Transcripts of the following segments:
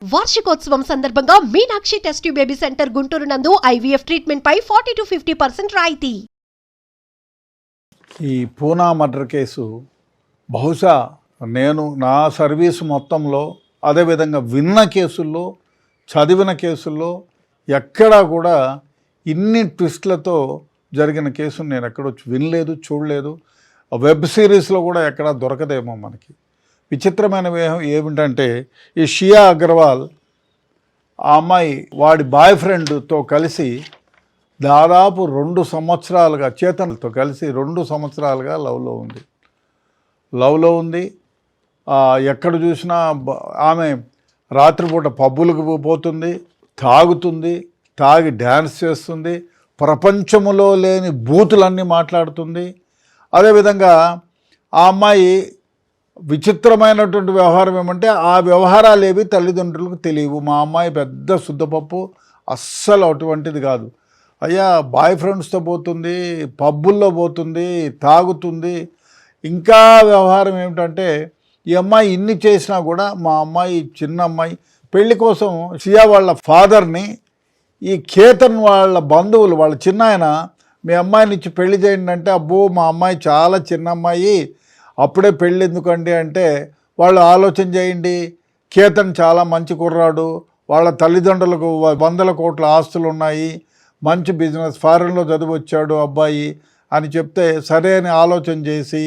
వార్షికోత్సవం సందర్భంగా Meenakshi test tube baby centre Guntur నందు IVF ట్రీట్మెంట్ పై 40 to 50% రాయితీ. ఈ పూనా మర్డర్ కేసు బహుశా నేను నా సర్వీసు మొత్తంలో అదేవిధంగా విన్న కేసుల్లో చదివిన కేసుల్లో ఎక్కడా కూడా ఇన్ని ట్విస్ట్లతో జరిగిన కేసును నేను ఎక్కడో వినలేదు, చూడలేదు. వెబ్ సిరీస్లో కూడా ఎక్కడా దొరకదేమో మనకి. విచిత్రమైన ఏమిటంటే ఈ షియా అగర్వాల్ ఆ అమ్మాయి వాడి బాయ్ ఫ్రెండ్తో కలిసి దాదాపు 2 సంవత్సరాలుగా చేతన్తో కలిసి 2 సంవత్సరాలుగా లవ్లో ఉంది. ఎక్కడ చూసినా ఆమె రాత్రిపూట పబ్బులకు పోతుంది, తాగి డ్యాన్స్ చేస్తుంది, ప్రపంచములో లేని బూతులన్నీ మాట్లాడుతుంది. అదేవిధంగా ఆ అమ్మాయి విచిత్రమైనటువంటి వ్యవహారం ఏమంటే ఆ వ్యవహారాలు ఏవి తల్లిదండ్రులకు తెలియవు. మా అమ్మాయి పెద్ద శుద్ధపప్పు, అస్సలు అటువంటిది కాదు. అయ్యా బాయ్ ఫ్రెండ్స్తో పోతుంది, పబ్బుల్లో పోతుంది, తాగుతుంది. ఇంకా వ్యవహారం ఏమిటంటే ఈ అమ్మాయి ఇన్ని చేసినా కూడా మా అమ్మాయి చిన్న అమ్మాయి పెళ్లి కోసం షియా వాళ్ళ ఫాదర్ని ఈ కేతన్ వాళ్ళ బంధువులు వాళ్ళ చిన్నాయన మీ అమ్మాయిని ఇచ్చి పెళ్లి చేయండి అంటే అబ్బో మా అమ్మాయి చాలా చిన్న అమ్మాయి, అప్పుడే పెళ్ళి ఎందుకండి అంటే వాళ్ళు ఆలోచన చేయండి, కేతన్ చాలా మంచి కుర్రాడు, వాళ్ళ తల్లిదండ్రులకు 100 కోట్ల ఆస్తులు ఉన్నాయి, మంచి బిజినెస్, ఫారెన్లో చదివి వచ్చాడు అబ్బాయి అని చెప్తే సరే అని ఆలోచన చేసి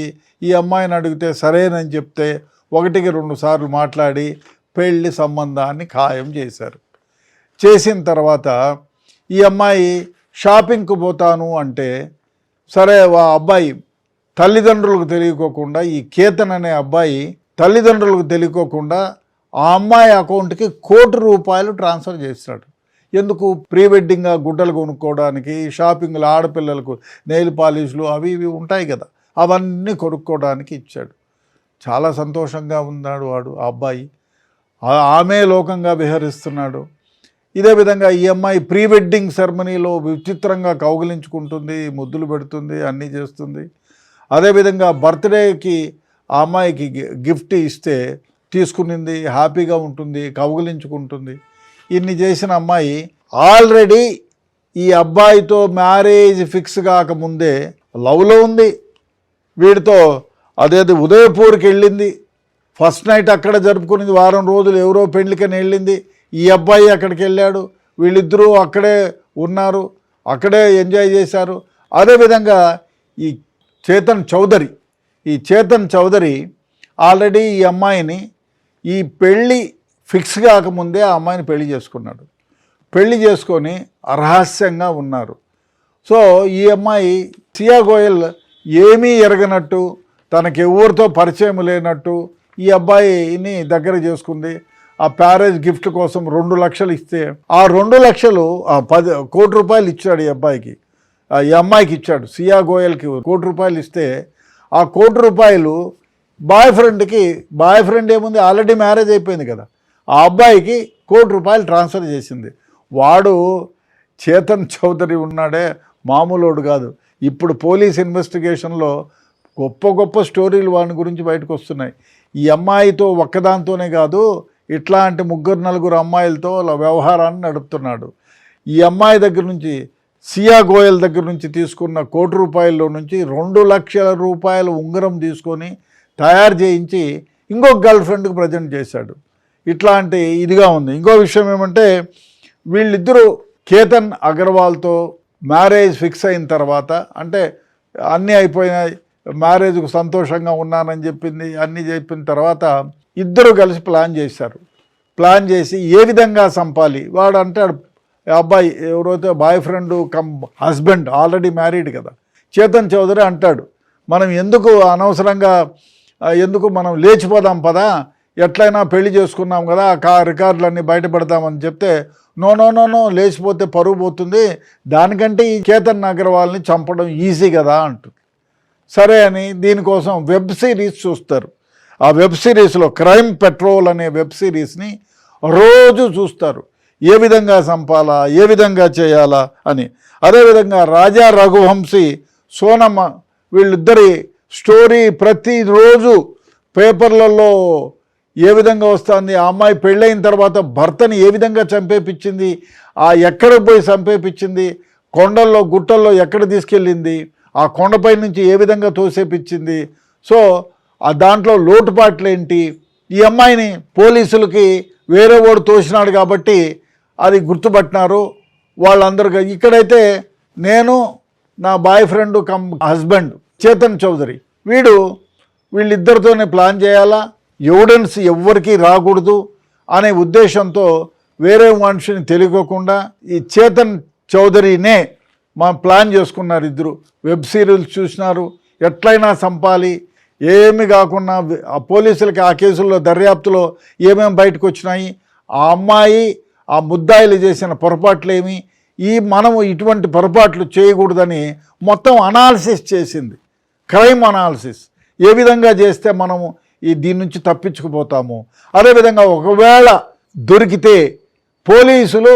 ఈ అమ్మాయిని అడిగితే సరేనని చెప్తే 1కి 2 సార్లు మాట్లాడి పెళ్లి సంబంధాన్ని ఖాయం చేశారు. చేసిన తర్వాత ఈ అమ్మాయి షాపింగ్కి పోతాను అంటే సరే ఆ అబ్బాయి తల్లిదండ్రులకు తెలియకోకుండా ఈ కేతన్ అనే అబ్బాయి తల్లిదండ్రులకు తెలియకోకుండా ఆ అమ్మాయి అకౌంట్కి ₹1 కోటి ట్రాన్స్ఫర్ చేస్తాడు. ఎందుకు? ప్రీ వెడ్డింగ్గా గుడ్డలు కొనుక్కోవడానికి, షాపింగ్లు, ఆడపిల్లలకు నెయిల్ పాలిష్లు అవి ఇవి ఉంటాయి కదా, అవన్నీ కొనుక్కోవడానికి ఇచ్చాడు. చాలా సంతోషంగా ఉన్నాడు వాడు ఆ అబ్బాయి, ఆమె లోకంగా విహరిస్తున్నాడు. ఇదే విధంగా ఈ అమ్మాయి ప్రీ వెడ్డింగ్ సెరమనీలో విచిత్రంగా కౌగిలించుకుంటుంది, ముద్దులు పెడుతుంది, అన్నీ చేస్తుంది. అదేవిధంగా బర్త్డేకి ఆ అమ్మాయికి గిఫ్ట్ ఇస్తే తీసుకునింది, హ్యాపీగా ఉంటుంది, కౌగిలించుకుంటుంది. ఇన్ని చేసిన అమ్మాయి ఆల్రెడీ ఈ అబ్బాయితో మ్యారేజ్ ఫిక్స్ కాకముందే లవ్లో ఉంది వీడితో. అదేది ఉదయపూర్కి వెళ్ళింది, ఫస్ట్ నైట్ అక్కడ జరుపుకునింది, వారం రోజులు ఎవరో పెళ్ళికని వెళ్ళింది. ఈ అబ్బాయి అక్కడికి వెళ్ళాడు, వీళ్ళిద్దరూ అక్కడే ఉన్నారు, అక్కడే ఎంజాయ్ చేశారు. అదేవిధంగా ఈ చేతన్ చౌదరి ఆల్రెడీ ఈ అమ్మాయిని ఈ పెళ్ళి ఫిక్స్ కాకముందే ఆ అమ్మాయిని పెళ్లి చేసుకున్నాడు. పెళ్లి చేసుకొని రహస్యంగా ఉన్నారు. సో ఈ అమ్మాయి సియా గోయల్ ఏమీ ఎరగనట్టు, తనకి ఎవరితో పరిచయం లేనట్టు ఈ అబ్బాయిని దగ్గర చేసుకుంది. ఆ ప్యారేజ్ గిఫ్ట్ కోసం 2 లక్షలు ఇస్తే ఆ 2 లక్షలు 10 కోటి రూపాయలు ఇచ్చాడు ఈ అబ్బాయికి, ఈ అమ్మాయికి ఇచ్చాడు. సియా గోయల్కి ₹1 కోటి ఇస్తే ఆ ₹1 కోటి బాయ్ ఫ్రెండ్ ఏముంది, ఆల్రెడీ మ్యారేజ్ అయిపోయింది కదా, ఆ అబ్బాయికి ₹1 కోటి ట్రాన్స్ఫర్ చేసింది. వాడు చేతన్ చౌదరి ఉన్నాడే మామూలుడు కాదు. ఇప్పుడు పోలీస్ ఇన్వెస్టిగేషన్లో గొప్ప స్టోరీలు వాని గురించి బయటకు వస్తున్నాయి. ఈ అమ్మాయితో ఒక్కదాంతోనే కాదు, ఇట్లాంటి 3-4 అమ్మాయిలతో వ్యవహారాన్ని నడుపుతున్నాడు. ఈ అమ్మాయి దగ్గర నుంచి, సియా గోయల్ దగ్గర నుంచి తీసుకున్న ₹1 కోటిలో నుంచి ₹2 లక్షల ఉంగరం తీసుకొని తయారు చేయించి ఇంకొక గర్ల్ ఫ్రెండ్కి ప్రజెంట్ చేశాడు. ఇట్లాంటి ఇదిగా ఉంది. ఇంకో విషయం ఏమంటే వీళ్ళిద్దరూ కేతన్ అగర్వాల్తో మ్యారేజ్ ఫిక్స్ అయిన తర్వాత, అంటే అన్నీ అయిపోయినాయి, మ్యారేజ్కు సంతోషంగా ఉన్నానని చెప్పింది, అన్నీ చెప్పిన తర్వాత ఇద్దరు కలిసి ప్లాన్ చేసి ఏ విధంగా చంపాలి. వాడు అంటాడు, అబ్బాయి ఎవరైతే bye friend cum husband already married కదా, చేతన్ చౌదరి అంటాడు, మనం అనవసరంగా మనం లేచిపోదాం పదా, ఎట్లయినా పెళ్లి చేసుకున్నాం కదా, రికార్డులన్నీ బయటపడతామని చెప్తే నో లేచిపోతే పరువు పోతుంది, దానికంటే ఈ కేతన్ అగర్వాల్ని చంపడం ఈజీ కదా అంటుంది. సరే అని దీనికోసం వెబ్ సిరీస్ చూస్తారు. ఆ వెబ్ సిరీస్లో క్రైమ్ పెట్రోల్ అనే వెబ్ సిరీస్ని రోజు చూస్తారు, ఏ విధంగా చంపాలా, ఏ విధంగా చేయాలా అని. అదేవిధంగా రాజా రఘువంశీ, సోనమ్మ వీళ్ళిద్దరి స్టోరీ ప్రతిరోజు పేపర్లలో ఏ విధంగా వస్తుంది, ఆ అమ్మాయి పెళ్ళైన తర్వాత భర్తని ఏ విధంగా చంపేపించింది, ఎక్కడ పోయి చంపేపించింది, కొండల్లో గుట్టల్లో ఎక్కడ తీసుకెళ్ళింది, ఆ కొండపై నుంచి ఏ విధంగా తోసేపించింది. సో దాంట్లో లోటుపాట్లు ఏంటి, ఈ అమ్మాయిని పోలీసులకి వేరే వాడు తోసినాడు కాబట్టి అది గుర్తుపట్టినారు వాళ్ళందరూ. ఇక్కడైతే నేను నా boy friend cum husband Chetan Chaudhary వీళ్ళిద్దరితోనే ప్లాన్ చేయాలా, ఎవిడెన్స్ ఎవ్వరికీ రాకూడదు అనే ఉద్దేశంతో వేరే మనిషిని తెలియకోకుండా ఈ చేతన్ చౌదరినే మా ప్లాన్ చేసుకున్నారు. ఇద్దరు వెబ్ సిరీస్ చూసినారు, ఎట్లయినా చంపాలి, ఏమి కాకుండా ఆ పోలీసులకి ఆ కేసుల్లో దర్యాప్తులో ఏమేమి బయటకు వచ్చినాయి, ఆ అమ్మాయి ఆ ముద్దాయిలు చేసిన పొరపాట్లేమి, మనము ఇటువంటి పొరపాట్లు చేయకూడదని మొత్తం అనాలిసిస్ చేసింది. క్రైమ్ అనాలిసిస్ ఏ విధంగా చేస్తే మనము దీని నుంచి తప్పించుకుపోతాము, అదేవిధంగా ఒకవేళ దొరికితే పోలీసులు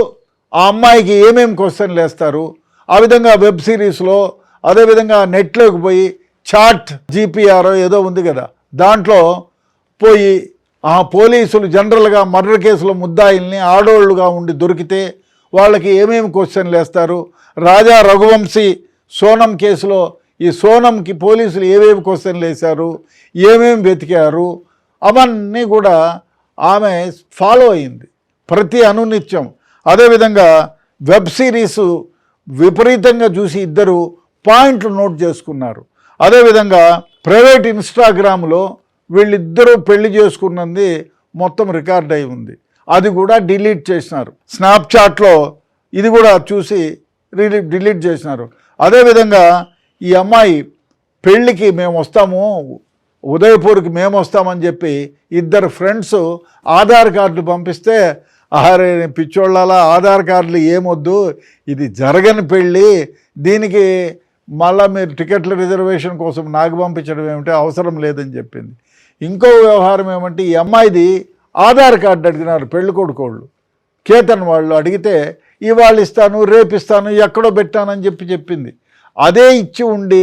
ఆ అమ్మాయికి ఏమేమి క్వశ్చన్లు వేస్తారు, ఆ విధంగా వెబ్ సిరీస్లో అదేవిధంగా నెట్లోకి పోయి చాట్ జీపీఆర్ ఏదో ఉంది కదా, దాంట్లో పోయి ఆ పోలీసులు జనరల్గా మర్డర్ కేసులో ముద్దాయిల్ని ఆడోళ్ళుగా ఉండి దొరికితే వాళ్ళకి ఏమేమి క్వశ్చన్లు వేస్తారు, రాజా రఘువంశీ సోనం కేసులో ఈ సోనంకి పోలీసులు ఏమేమి క్వశ్చన్లు వేశారు, ఏమేమి వెతికారు, అవన్నీ కూడా ఆమె ఫాలో అయింది ప్రతి అనునిత్యం. అదేవిధంగా వెబ్ సిరీస్ విపరీతంగా చూసి ఇద్దరు పాయింట్లు నోట్ చేసుకున్నారు. అదేవిధంగా ప్రైవేట్ ఇన్స్టాగ్రామ్లో వీళ్ళిద్దరూ పెళ్లి చేసుకున్నది మొత్తం రికార్డ్ అయి ఉంది, అది కూడా డిలీట్ చేసినారు. స్నాప్చాట్లో ఇది కూడా చూసి డిలీట్ చేసినారు. అదేవిధంగా ఈ అమ్మాయి పెళ్ళికి మేము వస్తాము, ఉదయపూర్కి మేము వస్తామని చెప్పి ఇద్దరు ఫ్రెండ్స్ ఆధార్ కార్డులు పంపిస్తే, అరే పిచ్చోళ్ళలా ఆధార్ కార్డులు ఏమొద్దు, ఇది జరగని పెళ్ళి, దీనికి మళ్ళీ మీరు టికెట్ల రిజర్వేషన్ కోసం నాకు పంపించడం ఏమిటి, అవసరం లేదని చెప్పింది. ఇంకో వ్యవహారం ఏమంటే ఈ అమ్మాయిది ఆధార్ కార్డు అడిగినారు పెళ్లి కొడుకోళ్ళు, కేతన్ వాళ్ళు అడిగితే ఇవాళ ఇస్తాను రేపు ఇస్తాను ఎక్కడో పెట్టానని చెప్పింది. అదే ఇచ్చి ఉండి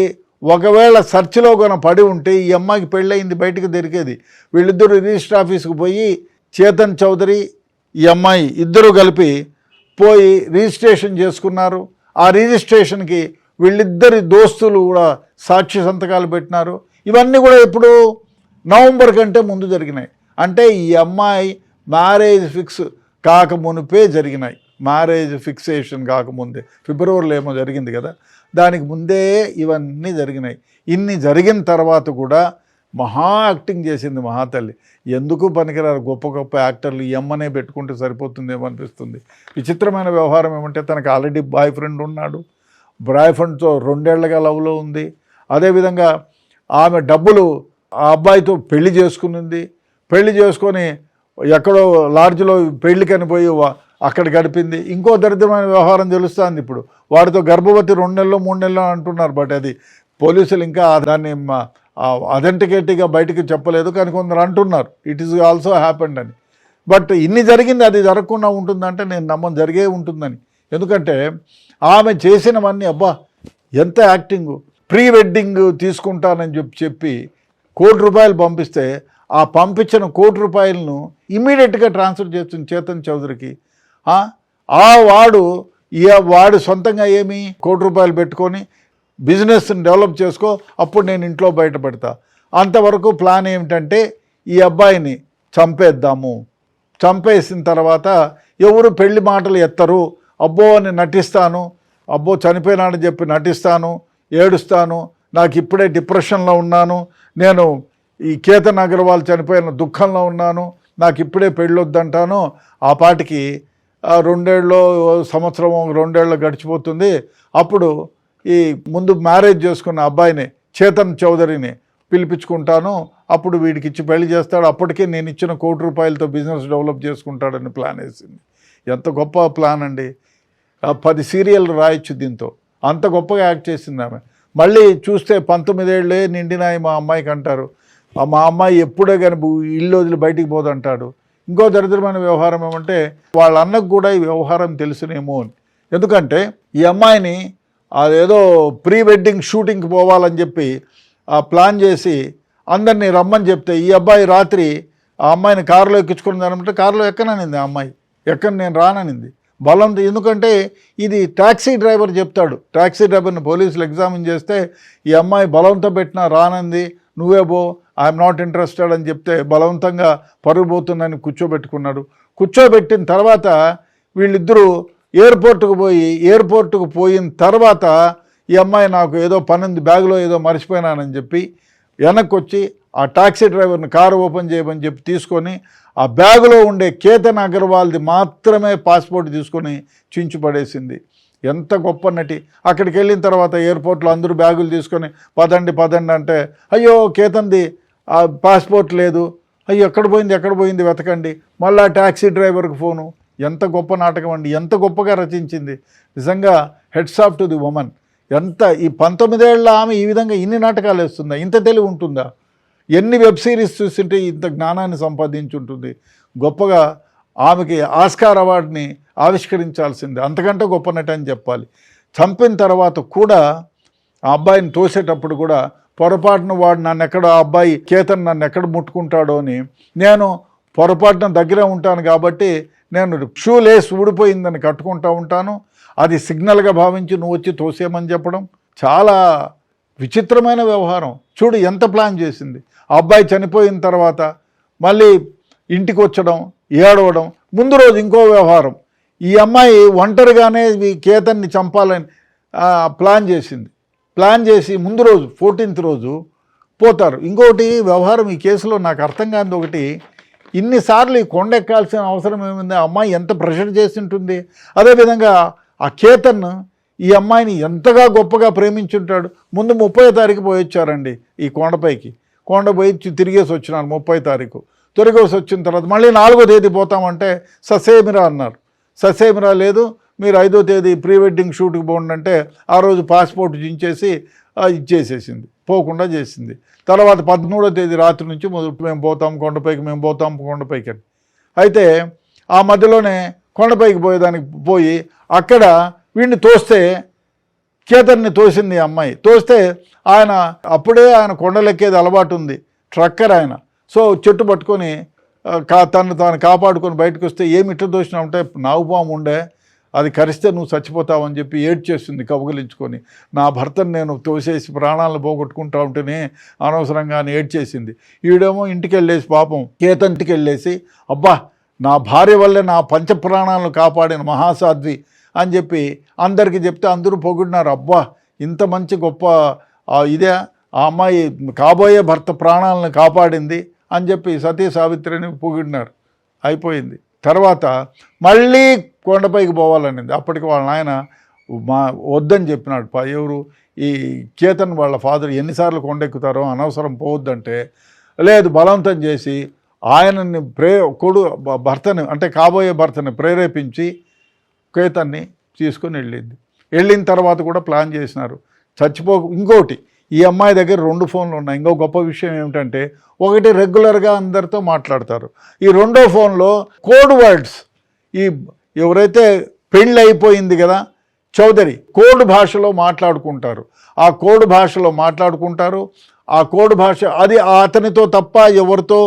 ఒకవేళ సర్చ్లో కొన పడి ఉంటే ఈ అమ్మాయికి పెళ్ళయింది బయటకు దొరికేది. వీళ్ళిద్దరూ రిజిస్టర్ ఆఫీస్కి పోయి చేతన్ చౌదరి ఈ అమ్మాయి ఇద్దరు కలిపి పోయి రిజిస్ట్రేషన్ చేసుకున్నారు. ఆ రిజిస్ట్రేషన్కి వీళ్ళిద్దరి దోస్తులు కూడా సాక్షి సంతకాలు పెట్టినారు. ఇవన్నీ కూడా ఇప్పుడు నవంబర్ కంటే ముందు జరిగినాయి. అంటే ఈ అమ్మాయి మ్యారేజ్ ఫిక్స్ కాకమునిపే జరిగినాయి. మ్యారేజ్ ఫిక్సేషన్ కాకముందే ఫిబ్రవరిలో ఏమో జరిగింది కదా, దానికి ముందే ఇవన్నీ జరిగినాయి. ఇన్ని జరిగిన తర్వాత కూడా మహా యాక్టింగ్ చేసింది మహాతల్లి. ఎందుకు పనికిరారు గొప్ప గొప్ప యాక్టర్లు, ఈ అమ్మనే పెట్టుకుంటే సరిపోతుందేమో అనిపిస్తుంది. విచిత్రమైన వ్యవహారం ఏమంటే తనకు ఆల్రెడీ బాయ్ ఫ్రెండ్ ఉన్నాడు, బాయ్ ఫ్రెండ్తో 2 ఏళ్లుగా లవ్లో ఉంది. అదేవిధంగా ఆమె డబ్బులు ఆ అబ్బాయితో పెళ్లి చేసుకునింది. పెళ్లి చేసుకొని ఎక్కడో లాడ్జ్లో పెళ్లికని పోయి అక్కడ గడిపింది. ఇంకో దరిద్రమైన వ్యవహారం తెలుస్తుంది ఇప్పుడు, వాడితో గర్భవతి 2 నెలలు 3 నెలలు అంటున్నారు. బట్ అది పోలీసులు ఇంకా దాన్ని అథెంటికేట్గా బయటికి చెప్పలేదు, కానీ కొందరు అంటున్నారు ఇట్ ఈస్ ఆల్సో హ్యాపెండ్ అని. బట్ ఇన్ని జరిగింది, అది జరగకుండా ఉంటుందంటే నేను నమ్మను, జరిగే ఉంటుందని. ఎందుకంటే ఆమె చేసినవన్నీ అబ్బా ఎంత యాక్టింగు. ప్రీ వెడ్డింగ్ తీసుకుంటానని చెప్పి ₹1,00,00,000 పంపిస్తే ఆ పంపించిన ₹1,00,00,000 ఇమీడియట్గా ట్రాన్స్ఫర్ చేస్తుంది చేతన్ చౌదరికి. వాడు సొంతంగా ఏమి ₹1,00,00,000 పెట్టుకొని బిజినెస్ని డెవలప్ చేసుకో, అప్పుడు నేను ఇంట్లో బయటపడతా. అంతవరకు ప్లాన్ ఏమిటంటే ఈ అబ్బాయిని చంపేద్దాము, చంపేసిన తర్వాత ఎవరు పెళ్లి మాటలు ఎత్తరు, అబ్బో అని నటిస్తాను, అబ్బో చనిపోయినాడని చెప్పి నటిస్తాను, ఏడుస్తాను, నాకు ఇప్పుడే డిప్రెషన్లో ఉన్నాను, నేను ఈ కేతన్ అగర్వాల్ చనిపోయిన దుఃఖంలో ఉన్నాను, నాకు ఇప్పుడే పెళ్ళొద్దంటాను. ఆ పాటికి 2 ఏళ్ళు సంవత్సరం 2 ఏళ్ళు గడిచిపోతుంది. అప్పుడు ఈ ముందు మ్యారేజ్ చేసుకున్న అబ్బాయిని చేతన్ చౌదరిని పిలిపించుకుంటాను, అప్పుడు వీడికి ఇచ్చి పెళ్లి చేస్తాడు, అప్పటికే నేను ఇచ్చిన ₹1,00,00,000తో బిజినెస్ డెవలప్ చేసుకుంటాడని ప్లాన్ వేసింది. ఎంత గొప్ప ప్లాన్ అండి. 10 సీరియల్ రాయొచ్చు దీంతో, అంత గొప్పగా యాక్ట్ చేసింది ఆమె. మళ్ళీ చూస్తే 19 ఏళ్ళే నిండినాయి మా అమ్మాయికి అంటారు. మా అమ్మాయి ఎప్పుడే కానీ ఇల్లు వదిలి బయటికి పోదంటాడు. ఇంకో దరిద్రమైన వ్యవహారం ఏమంటే వాళ్ళ అన్నకు కూడా ఈ వ్యవహారం తెలుసునేమో అని. ఎందుకంటే ఈ అమ్మాయిని అదేదో ప్రీ వెడ్డింగ్ షూటింగ్కి పోవాలని చెప్పి ప్లాన్ చేసి అందరినీ రమ్మని చెప్తే ఈ అబ్బాయి రాత్రి ఆ అమ్మాయిని కారులో ఎక్కించుకుని అనమంటే కారులో ఎక్కననింది ఆ అమ్మాయి, ఎక్కని నేను రాననింది. బలంతో, ఎందుకంటే ఇది ట్యాక్సీ డ్రైవర్ చెప్తాడు. ట్యాక్సీ డ్రైవర్ని పోలీసులు ఎగ్జామిన్ చేస్తే ఈ అమ్మాయి బలవంతో పెట్టినా రానంది, నువ్వే బో, ఐఎమ్ నాట్ ఇంట్రెస్టెడ్ అని చెప్తే బలవంతంగా పరుగు పోతుందని కూర్చోబెట్టుకున్నాడు. కూర్చోబెట్టిన తర్వాత వీళ్ళిద్దరూ ఎయిర్పోర్టుకు పోయిన తర్వాత ఈ అమ్మాయి నాకు ఏదో పని ఉంది, బ్యాగ్లో ఏదో మర్చిపోయినానని చెప్పి వెనక్కి వచ్చి ఆ టాక్సీ డ్రైవర్ని కారు ఓపెన్ చేయమని చెప్పి తీసుకొని ఆ బ్యాగులో ఉండే కేతన్ అగర్వాల్ది మాత్రమే పాస్పోర్ట్ తీసుకొని చించుపడేసింది. ఎంత గొప్ప నటి. అక్కడికి వెళ్ళిన తర్వాత ఎయిర్పోర్ట్లో అందరూ బ్యాగులు తీసుకొని పదండి అంటే, అయ్యో కేతన్ది ఆ పాస్పోర్ట్ లేదు, అయ్యో ఎక్కడ పోయింది వెతకండి, మళ్ళీ ట్యాక్సీ డ్రైవర్కి ఫోను. ఎంత గొప్ప నాటకం అండి, ఎంత గొప్పగా రచించింది. నిజంగా heads off to the women. ఎంత ఈ 19 ఏళ్ల ఆమె ఈ విధంగా ఇన్ని నాటకాలు వేస్తుందా? ఇంత తెలివి ఉంటుందా? ఎన్ని వెబ్ సిరీస్ చూస్తుంటే ఇంత జ్ఞానాన్ని సంపాదించుంటుంది. గొప్పగా ఆమెకి ఆస్కార్ అవార్డుని ఆవిష్కరించాల్సిందే, అంతకంటే గొప్ప నటి అని చెప్పాలి. చంపిన తర్వాత కూడా ఆ అబ్బాయిని తోసేటప్పుడు కూడా పొరపాటున వాడు నన్ను ఎక్కడ, ఆ అబ్బాయి కేతన్ నన్ను ఎక్కడ ముట్టుకుంటాడో అని, నేను పొరపాటున దగ్గరే ఉంటాను కాబట్టి నేను షూ లేస్ ఊడిపోయిందని కట్టుకుంటూ ఉంటాను, అది సిగ్నల్గా భావించి నువ్వు వచ్చి తోసేయమని చెప్పడం చాలా విచిత్రమైన వ్యవహారం. చూడు ఎంత ప్లాన్ చేసింది. ఆ అబ్బాయి చనిపోయిన తర్వాత మళ్ళీ ఇంటికి వచ్చడం, ఏడవడం. ముందు రోజు ఇంకో వ్యవహారం, ఈ అమ్మాయి ఒంటరిగానే కేతన్ని చంపాలని ప్లాన్ చేసింది. ప్లాన్ చేసి ముందు రోజు 14th రోజు పోతారు. ఇంకొకటి వ్యవహారం ఈ కేసులో నాకు అర్థం కానిది ఒకటి, ఇన్నిసార్లు ఈ కొండ ఎక్కాల్సిన అవసరం ఏముంది? ఆ అమ్మాయి ఎంత ప్రెషర్ చేసి ఉంటుంది. అదేవిధంగా ఆ కేతన్ ఈ అమ్మాయిని ఎంతగా గొప్పగా ప్రేమించుంటాడు. ముందు 30వ తారీఖు పోయి వచ్చారండి ఈ కొండపైకి. కొండ పోయి తిరిగేసి వచ్చినారు 30వ తారీఖు. తిరిగేసి వచ్చిన తర్వాత మళ్ళీ 4వ తేదీ పోతామంటే ససేమిరా అన్నారు. ససేమిరా లేదు, మీరు 5వ తేదీ ప్రీ వెడ్డింగ్ షూట్కి పోండి అంటే ఆ రోజు పాస్పోర్ట్ దించేసి ఇచ్చేసేసింది, పోకుండా చేసింది. తర్వాత 13వ తేదీ రాత్రి నుంచి మొదలు మేము పోతాం కొండపైకి అని. అయితే ఆ మధ్యలోనే కొండపైకి పోయేదానికి పోయి అక్కడ వీడిని తోస్తే, కేతన్ని తోసింది ఈ అమ్మాయి. తోస్తే అప్పుడే ఆయన కొండలెక్కేది అలవాటు ఉంది, ట్రక్కర్ ఆయన. సో చెట్టు పట్టుకొని తను తాను కాపాడుకొని బయటకు వస్తే ఏమి ఇట్లా తోసినా ఉంటే నాగుపాము ఉండే, అది కరిస్తే నువ్వు చచ్చిపోతావని చెప్పి ఏడ్చేస్తుంది కౌగిలించుకొని. నా భర్తను నేను తోసేసి ప్రాణాలను పోగొట్టుకుంటా ఉంటేనే అనవసరంగా అని ఏడ్చేసింది. ఈడేమో ఇంటికి వెళ్ళేసి పాపం కేతన్ ఇంటికి వెళ్ళేసి, అబ్బా నా భార్య వల్లే నా పంచప్రాణాలను కాపాడిన మహాసాధ్వి అని చెప్పి అందరికీ చెప్తే అందరూ పొగిడినారు. అబ్బా ఇంత మంచి గొప్ప ఇదే, ఆ అమ్మాయి కాబోయే భర్త ప్రాణాలను కాపాడింది అని చెప్పి సతీ సావిత్రిని పొగిడినారు. అయిపోయింది. తర్వాత మళ్ళీ కొండపైకి పోవాలనింది. అప్పటికి వాళ్ళ నాయన వద్దని చెప్పినాడు. ఎవరు ఈ కేతన్ వాళ్ళ ఫాదర్ ఎన్నిసార్లు కొండెక్కుతారో, అనవసరం పోవద్దంటే లేదు, బలవంతం చేసి ఆయనని భర్తని అంటే కాబోయే భర్తని ప్రేరేపించి కేతన్ని తీసుకొని వెళ్ళిన తర్వాత కూడా ప్లాన్ చేసినారు ఇంకోటి, ఈ అమ్మాయి దగ్గర 2 ఫోన్లు ఉన్నాయి. ఇంకో గొప్ప విషయం ఏమిటంటే, ఒకటి రెగ్యులర్గా అందరితో మాట్లాడతారు. ఈ 2వ ఫోన్లో కోడ్ వర్డ్స్, ఈ ఎవరైతే పెళ్ళి అయిపోయింది కదా చౌదరి, కోడ్ భాషలో మాట్లాడుకుంటారు. ఆ కోడ్ భాష అది అతనితో తప్ప ఎవరితో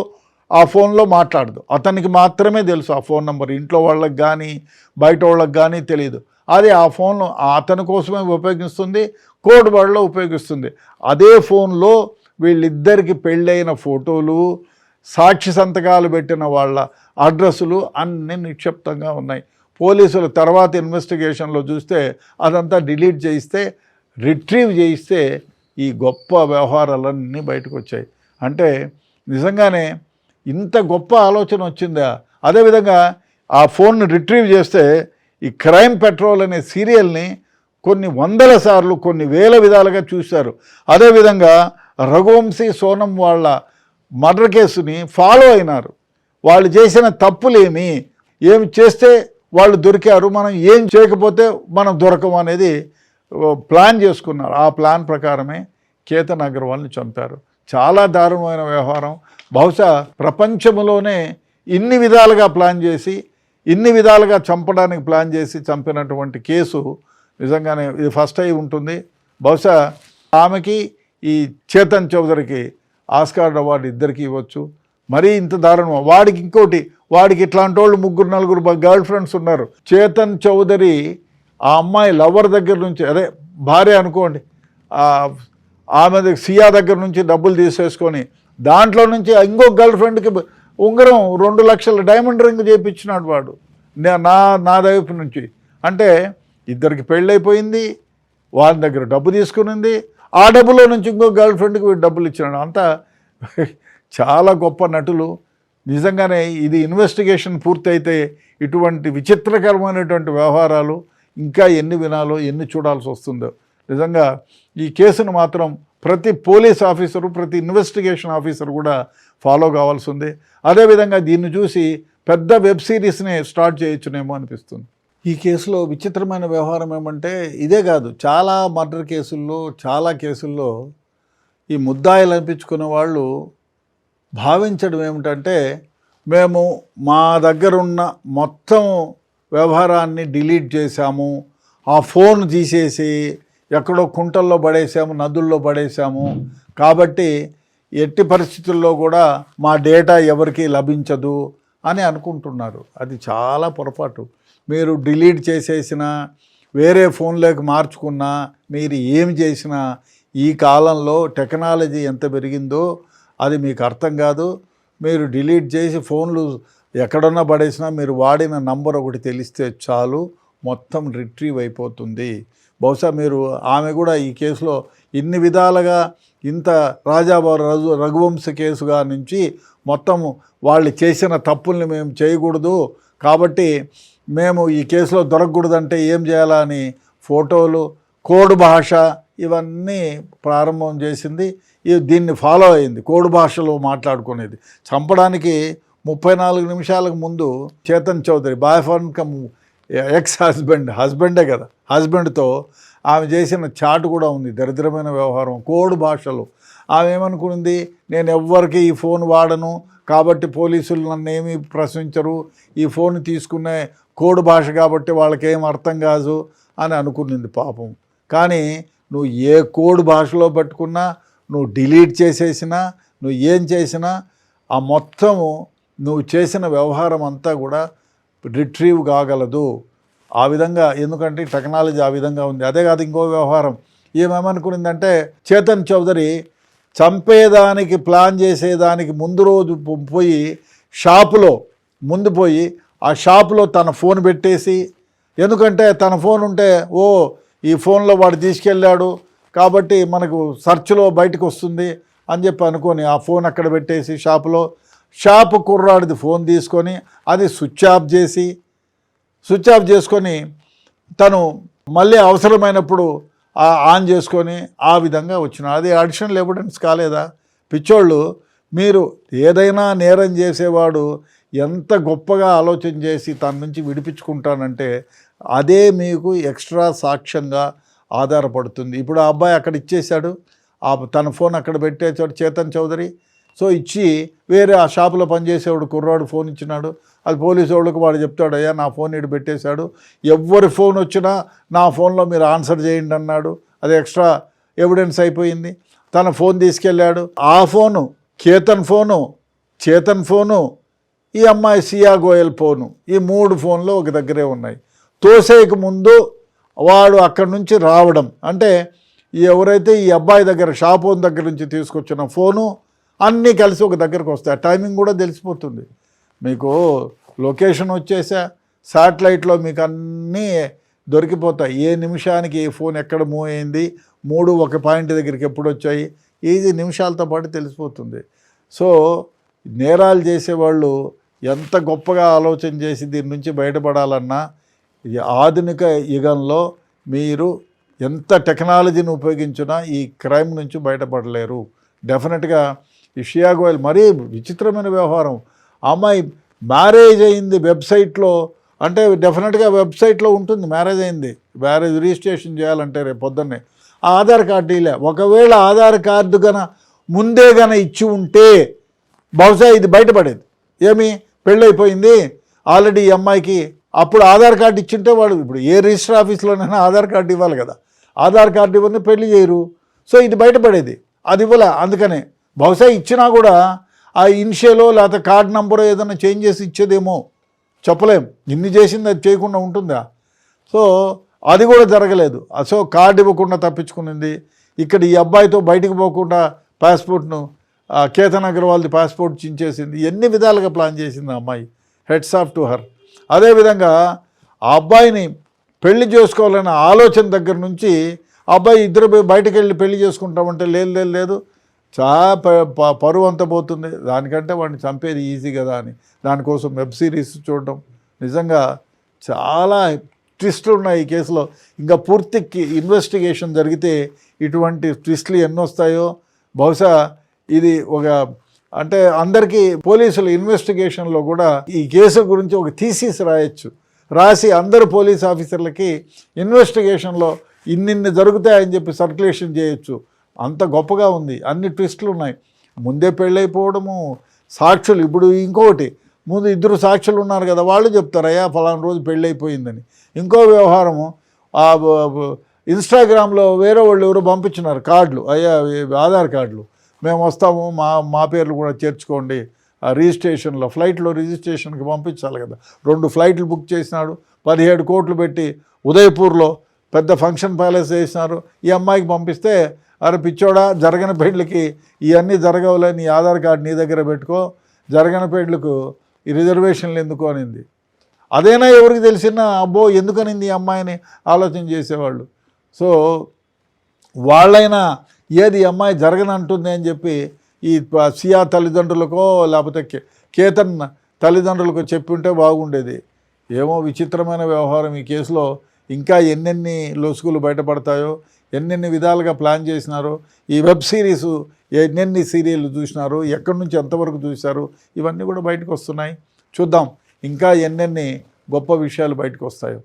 ఆ ఫోన్లో మాట్లాడదు. అతనికి మాత్రమే తెలుసు ఆ ఫోన్ నెంబర్. ఇంట్లో వాళ్ళకి కానీ బయట వాళ్ళకి కానీ తెలియదు. అది ఆ ఫోన్లో అతని కోసమే ఉపయోగిస్తుంది, కోడ్ వర్డ్లో ఉపయోగిస్తుంది. అదే ఫోన్లో వీళ్ళిద్దరికి పెళ్ళైన ఫోటోలు, సాక్షి సంతకాలు పెట్టిన వాళ్ళ అడ్రస్సులు అన్నీ నిక్షిప్తంగా ఉన్నాయి. పోలీసులు తర్వాత ఇన్వెస్టిగేషన్లో చూస్తే అదంతా డిలీట్ చేయిస్తే, రిట్రీవ్ చేయిస్తే ఈ గొప్ప వ్యవహారాలన్నీ బయటకు వచ్చాయి. అంటే నిజంగానే ఇంత గొప్ప ఆలోచన వచ్చిందా? అదేవిధంగా ఆ ఫోన్ని రిట్రీవ్ చేస్తే ఈ క్రైమ్ పెట్రోల్ అనే సీరియల్ని కొన్ని 100 సార్లు కొన్ని 1000 విధాలుగా చూశారు. అదేవిధంగా రఘువంశీ సోనం వాళ్ళ మర్డర్ కేసుని ఫాలో అయినారు. వాళ్ళు చేసిన తప్పులేమి, ఏమి చేస్తే వాళ్ళు దొరికారు, మనం ఏం చేయకపోతే మనం దొరకము అనేది ప్లాన్ చేసుకున్నారు. ఆ ప్లాన్ ప్రకారమే కేతన్ అగర్వాల్ని చంపారు. చాలా దారుణమైన వ్యవహారం. బహుశా ప్రపంచంలోనే ఇన్ని విధాలుగా ప్లాన్ చేసి, ఇన్ని విధాలుగా చంపడానికి ప్లాన్ చేసి చంపినటువంటి కేసు నిజంగానే ఇది ఫస్ట్ అయి ఉంటుంది. బహుశా ఆమెకి ఈ చేతన్ చౌదరికి ఆస్కార్ అవార్డు ఇద్దరికి ఇవ్వచ్చు. మరీ ఇంత దారుణం. వాడికి ఇంకోటి, వాడికి ఇట్లాంటి వాళ్ళు 3-4 గర్ల్ ఫ్రెండ్స్ ఉన్నారు. చేతన్ చౌదరి ఆ అమ్మాయి లవర్ దగ్గర నుంచి, అదే భార్య అనుకోండి, ఆమె సియా దగ్గర నుంచి డబ్బులు తీసేసుకొని దాంట్లో నుంచి ఇంకో గర్ల్ ఫ్రెండ్కి ఉంగరం 2 లక్షల డైమండ్ రింగ్ చేయించినాడు వాడు నా వైపు నుంచి. అంటే ఇద్దరికి పెళ్ళైపోయింది, వాళ్ళ దగ్గర డబ్బు తీసుకునింది, ఆ డబ్బులో నుంచి ఇంకో గర్ల్ ఫ్రెండ్కి వీడు డబ్బులు ఇచ్చినాడు. అంతా చాలా గొప్ప నటులు. నిజంగానే ఇది ఇన్వెస్టిగేషన్ పూర్తయితే ఇటువంటి విచిత్రకరమైనటువంటి వ్యవహారాలు ఇంకా ఎన్ని వినాలో, ఎన్ని చూడాల్సి వస్తుందో. నిజంగా ఈ కేసును మాత్రం ప్రతి పోలీస్ ఆఫీసరు, ప్రతి ఇన్వెస్టిగేషన్ ఆఫీసర్ కూడా ఫాలో కావాల్సి ఉంది. అదేవిధంగా దీన్ని చూసి పెద్ద వెబ్ సిరీస్ని స్టార్ట్ చేయొచ్చునేమో అనిపిస్తుంది. ఈ కేసులో విచిత్రమైన వ్యవహారం ఏమంటే, ఇదే కాదు, చాలా మర్డర్ కేసుల్లో, చాలా కేసుల్లో ఈ ముద్దాయిలు అనిపించుకునే వాళ్ళు భావించడం ఏమిటంటే, మేము మా దగ్గరున్న మొత్తం వ్యవహారాన్ని డిలీట్ చేశాము, ఆ ఫోన్ తీసేసి ఎక్కడో కుంటల్లో పడేసాము, నదుల్లో పడేసాము, కాబట్టి ఎట్టి పరిస్థితుల్లో కూడా మా డేటా ఎవరికి లభించదు అని అనుకుంటున్నారు. అది చాలా పొరపాటు. మీరు డిలీట్ చేసేసినా, వేరే ఫోన్లోకి మార్చుకున్నా, మీరు ఏమి చేసినా ఈ కాలంలో టెక్నాలజీ ఎంత పెరిగిందో అది మీకు అర్థం కాదు. మీరు డిలీట్ చేసి ఫోన్లు ఎక్కడన్నా పడేసినా మీరు వాడిన నంబర్ ఒకటి తెలిస్తే చాలు, మొత్తం రిట్రీవ్ అయిపోతుంది. బహుశా మీరు, ఆమె కూడా ఈ కేసులో ఇన్ని విధాలుగా, ఇంత రాజాబాబు రఘువంశ కేసుగా నుంచి మొత్తం వాళ్ళు చేసిన తప్పుల్ని మేము చేయకూడదు, కాబట్టి మేము ఈ కేసులో దొరకకూడదంటే ఏం చేయాలా అని ఫోటోలు, కోడ్ భాష ఇవన్నీ ప్రారంభం చేసింది. దీన్ని ఫాలో అయింది, కోడ్ భాషలో మాట్లాడుకునేది. చంపడానికి 34 నిమిషాలకు ముందు Chetan Chaudhary boy friend cum ex హస్బెండే కదా, హస్బెండ్తో ఆమె చేసిన చాట్ కూడా ఉంది. దరిద్రమైన వ్యవహారం కోడ్ భాషలో. ఆమె ఏమనుకుంది, నేను ఎవ్వరికి ఈ ఫోన్ వాడను కాబట్టి పోలీసులు నన్ను ఏమీ ప్రశ్నించరు, ఈ ఫోన్ తీసుకునే కోడ్ భాష కాబట్టి వాళ్ళకేం అర్థం కాదు అని అనుకునింది పాపం. కానీ నువ్వు ఏ కోడ్ భాషలో పెట్టుకున్నా, నువ్వు డిలీట్ చేసేసినా, నువ్వు ఏం చేసినా ఆ మొత్తము నువ్వు చేసిన వ్యవహారం అంతా కూడా రిట్రీవ్ కాగలదు. ఆ విధంగా, ఎందుకంటే టెక్నాలజీ ఆ విధంగా ఉంది. అదే కాదు, ఇంకో వ్యవహారం ఏమేమనుకునిందంటే, చేతన్ చౌదరి చంపేదానికి ప్లాన్ చేసేదానికి ముందు రోజు పోయి షాపులో ముందు పోయి ఆ షాపులో తన ఫోన్ పెట్టేసి, ఎందుకంటే తన ఫోన్ ఉంటే ఈ ఫోన్లో వాడు తీసుకెళ్ళాడు కాబట్టి మనకు సెర్చ్లో బయటకు వస్తుంది అని చెప్పి అనుకొని ఆ ఫోన్ అక్కడ పెట్టేసి షాపు కుర్రాడిది ఫోన్ తీసుకొని అది స్విచ్ ఆఫ్ చేసుకొని తను మళ్ళీ అవసరమైనప్పుడు ఆన్ చేసుకొని ఆ విధంగా వచ్చిన. అది అడిషనల్ ఎవిడెన్స్ కాలేదా? పిచ్చోళ్ళు, మీరు ఏదైనా నేరం చేసేవాడు ఎంత గొప్పగా ఆలోచన చేసి తన నుంచి విడిపించుకుంటానంటే అదే మీకు ఎక్స్ట్రా సాక్ష్యంగా ఆధారపడుతుంది. ఇప్పుడు ఆ అబ్బాయి అక్కడ ఇచ్చేశాడు, తన ఫోన్ అక్కడ పెట్టేశాడు చేతన్ చౌదరి. సో ఇచ్చి వేరే ఆ షాపులో పనిచేసేవాడు కుర్రాడు ఫోన్ ఇచ్చినాడు. అది పోలీసు వాళ్ళకి వాడు చెప్తాడు, అయ్యా నా ఫోన్ ఇటు పెట్టేశాడు, ఎవరి ఫోన్ వచ్చినా నా ఫోన్లో మీరు ఆన్సర్ చేయండి అన్నాడు. అది ఎక్స్ట్రా ఎవిడెన్స్ అయిపోయింది. తన ఫోన్ తీసుకెళ్ళాడు. ఆ ఫోను, చేతన్ ఫోను, ఈ అమ్మాయి సియా గోయల్ ఫోను, ఈ 3 ఫోన్లు ఒక దగ్గరే ఉన్నాయి. తోసేయక ముందు వాడు అక్కడి నుంచి రావడం, అంటే ఎవరైతే ఈ అబ్బాయి దగ్గర షాప్ ఓన్ దగ్గర నుంచి తీసుకొచ్చిన ఫోను అన్నీ కలిసి ఒక దగ్గరకు వస్తాయి. టైమింగ్ కూడా తెలిసిపోతుంది మీకు. లొకేషన్ వచ్చేసా, శాటిలైట్లో మీకు అన్నీ దొరికిపోతాయి. ఏ నిమిషానికి ఏ ఫోన్ ఎక్కడ మూవ్ అయింది, 3 ఒక పాయింట్ దగ్గరికి ఎప్పుడు వచ్చాయి, ఇది నిమిషాలతో పాటు తెలిసిపోతుంది. సో నేరాలు చేసేవాళ్ళు ఎంత గొప్పగా ఆలోచన చేసి దీని నుంచి బయటపడాలన్నా, ఈ ఆధునిక యుగంలో మీరు ఎంత టెక్నాలజీని ఉపయోగించినా ఈ క్రైమ్ నుంచి బయటపడలేరు. డెఫినెట్గా ఈ షియా గోయల్ మరీ విచిత్రమైన వ్యవహారం. అమ్మాయి మ్యారేజ్ అయింది వెబ్సైట్లో, అంటే డెఫినెట్గా వెబ్సైట్లో ఉంటుంది మ్యారేజ్ అయింది. మ్యారేజ్ రిజిస్ట్రేషన్ చేయాలంటే రేపు పొద్దున్నే ఆధార్ కార్డు ఇలా, ఒకవేళ ఆధార్ కార్డు ముందే ఇచ్చి ఉంటే బహుశా ఇది బయటపడేది. ఏమి పెళ్ళైపోయింది ఆల్రెడీ ఈ అమ్మాయికి, అప్పుడు ఆధార్ కార్డు ఇచ్చింటే వాడు, ఇప్పుడు ఏ రిజిస్టర్ ఆఫీస్లోనైనా ఆధార్ కార్డు ఇవ్వాలి కదా, ఆధార్ కార్డు ఇవ్వని పెళ్లి చేయరు. సో ఇది బయటపడేది, అది ఇవ్వలే. అందుకనే బహుశా ఇచ్చినా కూడా ఆ ఇనిషియలో లేకపోతే కార్డ్ నంబరో ఏదైనా చేంజ్ చేసి ఇచ్చేదేమో, చెప్పలేం. ఇన్ని చేసింది అది చేయకుండా ఉంటుందా? సో అది కూడా జరగలేదు. సో కార్డు ఇవ్వకుండా తప్పించుకునింది. ఇక్కడ ఈ అబ్బాయితో బయటికి పోకుండా పాస్పోర్ట్ను కేతన్ అగర్వాల్ది పాస్పోర్ట్ చించేసింది. ఎన్ని విధాలుగా ప్లాన్ చేసింది ఆ అమ్మాయి. Heads off to her. అదేవిధంగా ఆ అబ్బాయిని పెళ్లి చేసుకోవాలన్న ఆలోచన దగ్గర నుంచి అబ్బాయి ఇద్దరు బయటకు వెళ్ళి పెళ్లి చేసుకుంటామంటే లేదు పరువు అంత పోతుంది, దానికంటే వాడిని చంపేది ఈజీ కదా అని దానికోసం వెబ్ సిరీస్ చూడడం. నిజంగా చాలా ట్విస్టులు ఉన్నాయి ఈ కేసులో. ఇంకా పూర్తి ఇన్వెస్టిగేషన్ జరిగితే ఇటువంటి ట్విస్టులు ఎన్ని వస్తాయో. బహుశా ఇది ఒక అంటే అందరికీ పోలీసుల ఇన్వెస్టిగేషన్లో కూడా ఈ కేసు గురించి ఒక థీసిస్ రాసి అందరు పోలీస్ ఆఫీసర్లకి ఇన్వెస్టిగేషన్లో ఇన్నిన్ని జరుగుతాయని చెప్పి సర్క్యులేషన్ చేయొచ్చు. అంత గొప్పగా ఉంది. అన్ని ట్విస్టులు ఉన్నాయి. ముందే పెళ్ళైపోవడము, సాక్షులు. ఇప్పుడు ఇంకొకటి, ముందు ఇద్దరు సాక్షులు ఉన్నారు కదా, వాళ్ళు చెప్తారు అయ్యా ఫలానా రోజు పెళ్ళైపోయిందని. ఇంకో వ్యవహారము, ఇన్స్టాగ్రామ్లో వేరే వాళ్ళు ఎవరో పంపించినారు కార్డులు, అయ్యా ఆధార్ కార్డులు, మేము వస్తాము మా పేర్లు కూడా చేర్చుకోండి రిజిస్ట్రేషన్లో. ఫ్లైట్లో రిజిస్ట్రేషన్కి పంపించాలి కదా. 2 ఫ్లైట్లు బుక్ చేసినాడు, 17 కోట్లు పెట్టి ఉదయపూర్లో పెద్ద ఫంక్షన్ ప్యాలెస్ వేసినారు. ఈ అమ్మాయికి పంపిస్తే అరే పిచ్చోడా, జరగని పెళ్ళికి ఇవన్నీ జరగవులే, నీ ఆధార్ కార్డు నీ దగ్గర పెట్టుకో, జరగని పెళ్ళికు ఈ రిజర్వేషన్లు ఎందుకు అనింది. అదేనా ఎవరికి తెలిసినా అబ్బో ఎందుకనింది ఈ అమ్మాయిని ఆలోచన చేసేవాళ్ళు. సో వాళ్ళైనా ఏది ఈ అమ్మాయి జరగనంటుంది అని చెప్పి ఈ సియా తల్లిదండ్రులకో లేకపోతే కేతన్ తల్లిదండ్రులకో చెప్పి ఉంటే బాగుండేది. ఏమో విచిత్రమైన వ్యవహారం ఈ కేసులో. ఇంకా ఎన్నెన్ని లొసుగులు బయటపడతాయో, ఎన్నెన్ని విధాలుగా ప్లాన్ చేసినారో, ఈ వెబ్ సిరీసు ఎన్నెన్ని సీరియళ్ళు చూసినారు, ఎక్కడి నుంచి ఎంతవరకు చూశారు, ఇవన్నీ కూడా బయటకు వస్తున్నాయి. చూద్దాం ఇంకా ఎన్నెన్ని గొప్ప విషయాలు బయటకు వస్తాయో.